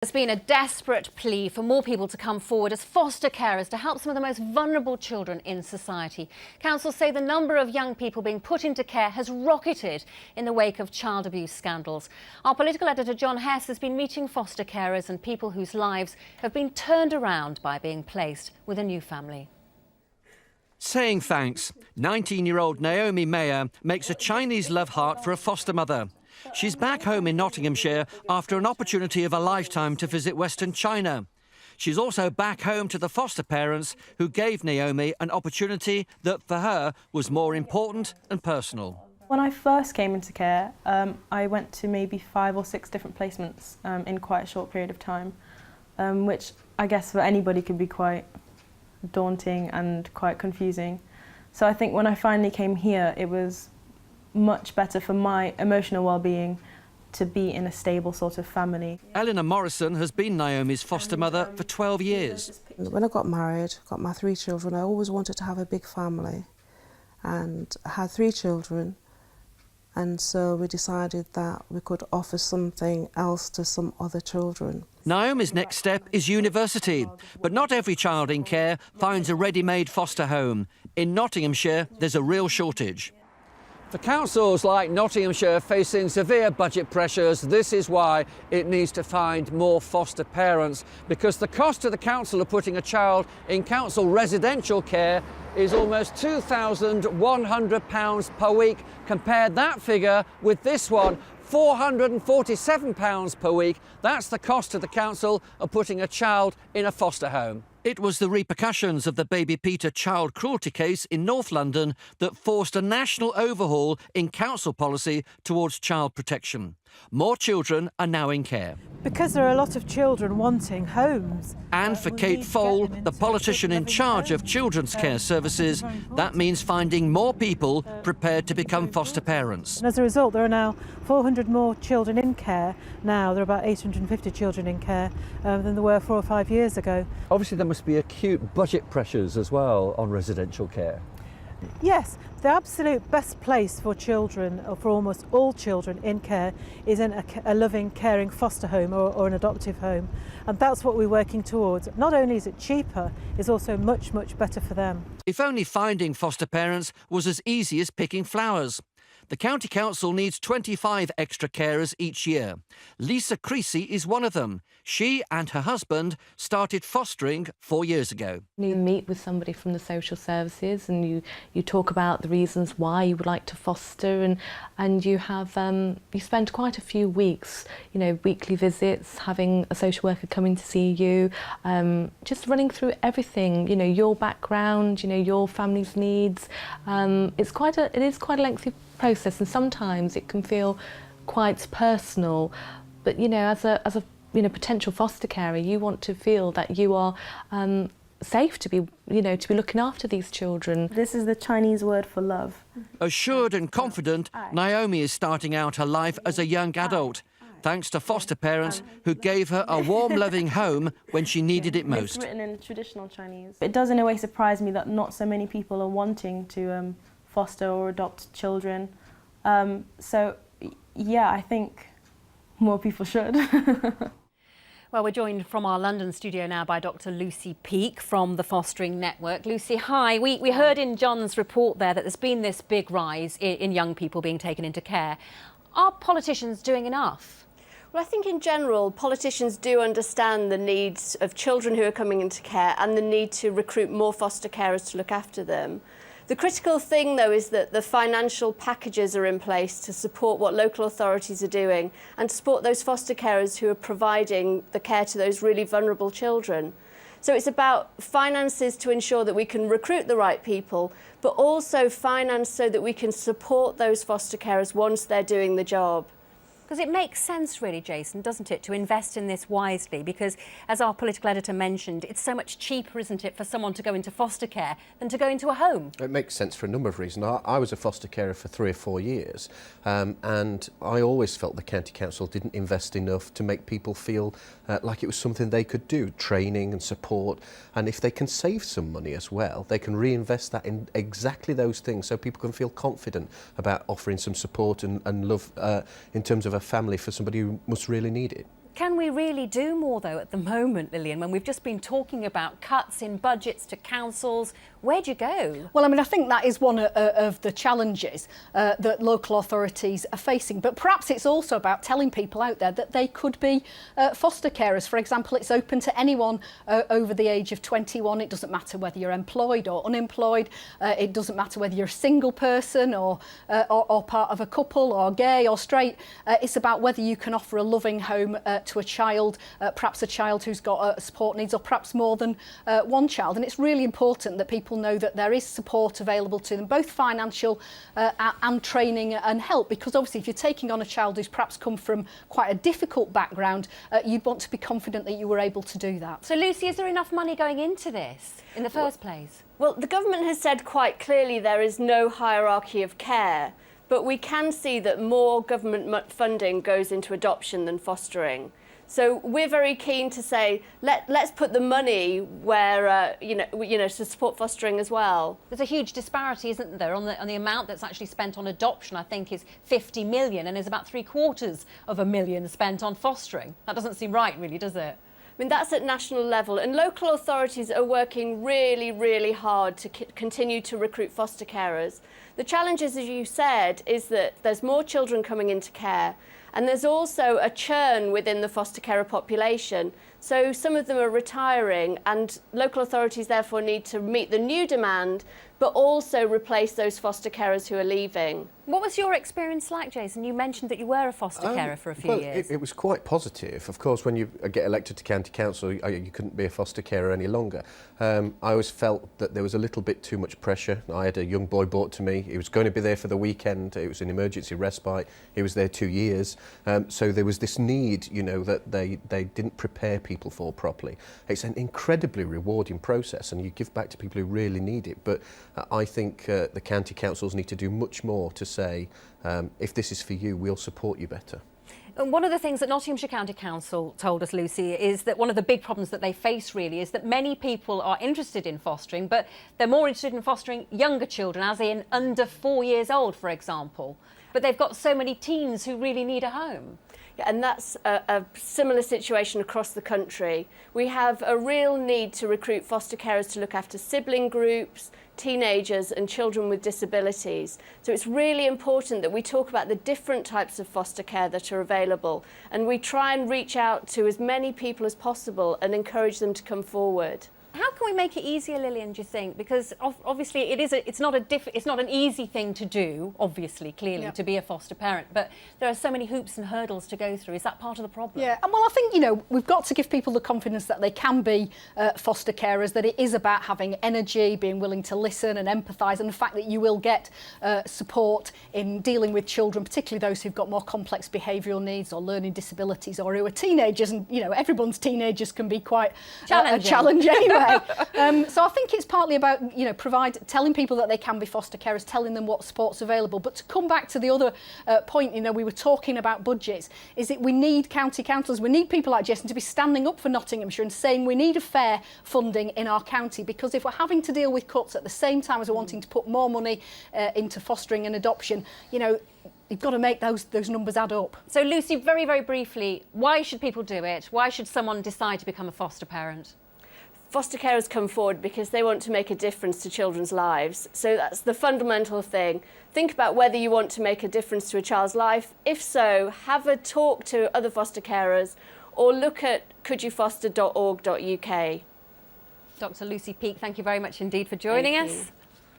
There's been a desperate plea for more people to come forward as foster carers to help some of the most vulnerable children in society. Councils say the number of young people being put into care has rocketed in the wake of child abuse scandals. Our political editor John Hess has been meeting foster carers and people whose lives have been turned around by being placed with a new family. Saying thanks, 19-year-old Naomi Mayer makes a Chinese love heart for a foster mother. She's back home in Nottinghamshire after an opportunity of a lifetime to visit Western China. She's also back home to the foster parents who gave Naomi an opportunity that for her was more important and personal. When I first came into care, I went to maybe 5 or 6 different placements in quite a short period of time, which I guess for anybody could be quite daunting and quite confusing. So I think when I finally came here, it was much better for my emotional well-being to be in a stable sort of family. Eleanor Morrison has been Naomi's foster mother for 12 years. When I got married, got my 3 children, I always wanted to have a big family, and I had 3 children, and so we decided that we could offer something else to some other children. Naomi's next step is university, but not every child in care finds a ready-made foster home. In Nottinghamshire, there's a real shortage. For councils like Nottinghamshire facing severe budget pressures, this is why it needs to find more foster parents, because the cost to the council of putting a child in council residential care is almost £2,100 per week. Compare that figure with this one, £447 per week. That's the cost to the council of putting a child in a foster home. It was the repercussions of the Baby Peter child cruelty case in North London that forced a national overhaul in council policy towards child protection. More children are now in care. Because there are a lot of children wanting homes. And for Kate Fole, the politician in charge of children's care services, that means finding more people prepared to become foster parents. And as a result, there are now 400 more children in care now. There are about 850 children in care than there were 4 or 5 years ago. Obviously, there must be acute budget pressures as well on residential care. Yes, the absolute best place for children, or for almost all children in care, is in a loving, caring foster home or an adoptive home. And that's what we're working towards. Not only is it cheaper, it's also much, much better for them. If only finding foster parents was as easy as picking flowers. The County Council needs 25 extra carers each year. Lisa Creasy is one of them. She and her husband started fostering 4 years ago. You meet with somebody from the social services and you talk about the reasons why you would like to foster, and you have you spend quite a few weeks, weekly visits, having a social worker coming to see you, just running through everything, your background, your family's needs. It is quite a lengthy process, and sometimes it can feel quite personal, but as a potential foster carer, you want to feel that you are safe to be looking after these children. This is the Chinese word for love. Assured and confident, Naomi is starting out her life as a young adult, thanks to foster parents who gave her a warm, loving home when she needed it most. It's written in traditional Chinese. It does in a way surprise me that not so many people are wanting to foster or adopt children. So, yeah, I think more people should. Well, we're joined from our London studio now by Dr. Lucy Peake from the Fostering Network. Lucy, hi. We heard in John's report there that there's been this big rise in young people being taken into care. Are politicians doing enough? Well, I think in general, politicians do understand the needs of children who are coming into care and the need to recruit more foster carers to look after them. The critical thing, though, is that the financial packages are in place to support what local authorities are doing and to support those foster carers who are providing the care to those really vulnerable children. So it's about finances to ensure that we can recruit the right people, but also finance so that we can support those foster carers once they're doing the job. Because it makes sense, really, Jason, doesn't it, to invest in this wisely? Because, as our political editor mentioned, it's so much cheaper, isn't it, for someone to go into foster care than to go into a home? It makes sense for a number of reasons. I was a foster carer for 3 or 4 years, and I always felt the County Council didn't invest enough to make people feel like it was something they could do, training and support. And if they can save some money as well, they can reinvest that in exactly those things so people can feel confident about offering some support and love in terms of a family for somebody who must really need it. Can we really do more, though, at the moment, Lillian, when we've just been talking about cuts in budgets to councils? Where'd you go? Well, I mean, I think that is one of the challenges that local authorities are facing. But perhaps it's also about telling people out there that they could be foster carers. For example, it's open to anyone over the age of 21. It doesn't matter whether you're employed or unemployed. It doesn't matter whether you're a single person or part of a couple or gay or straight. It's about whether you can offer a loving home to a child, perhaps a child who's got support needs, or perhaps more than one child. And it's really important that people know that there is support available to them, both financial and training and help, because obviously if you're taking on a child who's perhaps come from quite a difficult background, you'd want to be confident that you were able to do that. So, Lucy, is there enough money going into this in the first place? Well, the government has said quite clearly there is no hierarchy of care, but we can see that more government funding goes into adoption than fostering. So we're very keen to say, let's put the money where, to support fostering as well. There's a huge disparity, isn't there, on the amount that's actually spent on adoption. I think is 50 million, and there's about $750,000 spent on fostering. That doesn't seem right, really, does it? I mean, that's at national level, and local authorities are working really, really hard to continue to recruit foster carers. The challenge, as you said, is that there's more children coming into care, and there's also a churn within the foster carer population. So some of them are retiring, and local authorities therefore need to meet the new demand, but also replace those foster carers who are leaving. What was your experience like, Jason? You mentioned that you were a foster carer for a few years. It was quite positive. Of course, when you get elected to county council, you couldn't be a foster carer any longer. I always felt that there was a little bit too much pressure. I had a young boy brought to me. He was going to be there for the weekend. It was an emergency respite. He was there 2 years. So there was this need, that they didn't prepare people for properly. It's an incredibly rewarding process, and you give back to people who really need it. But I think the county councils need to do much more to say, if this is for you, we'll support you better. And one of the things that Nottinghamshire County Council told us, Lucy, is that one of the big problems that they face really is that many people are interested in fostering, but they're more interested in fostering younger children, as in under 4 years old, for example. But they've got so many teens who really need a home. Yeah, and that's a similar situation across the country. We have a real need to recruit foster carers to look after sibling groups, teenagers and children with disabilities. So it's really important that we talk about the different types of foster care that are available, and we try and reach out to as many people as possible and encourage them to come forward. How can we make it easier, Lillian, do you think? Because obviously it's not an easy thing to do, obviously, clearly, Yep. to be a foster parent, but there are so many hoops and hurdles to go through. Is that part of the problem? Yeah, and well, I think, we've got to give people the confidence that they can be foster carers, that it is about having energy, being willing to listen and empathise, and the fact that you will get support in dealing with children, particularly those who've got more complex behavioural needs or learning disabilities, or who are teenagers, and, everyone's teenagers can be quite a challenge anyway. So I think it's partly about, telling people that they can be foster carers, telling them what support's available. But to come back to the other point, we were talking about budgets, is that we need county councillors, we need people like Jason to be standing up for Nottinghamshire and saying we need a fair funding in our county, because if we're having to deal with cuts at the same time as we're wanting to put more money into fostering and adoption, you've got to make those numbers add up. So, Lucy, very, very briefly, why should people do it? Why should someone decide to become a foster parent? Foster carers come forward because they want to make a difference to children's lives. So that's the fundamental thing. Think about whether you want to make a difference to a child's life. If so, have a talk to other foster carers or look at couldyoufoster.org.uk. Dr. Lucy Peake, thank you very much indeed for joining us.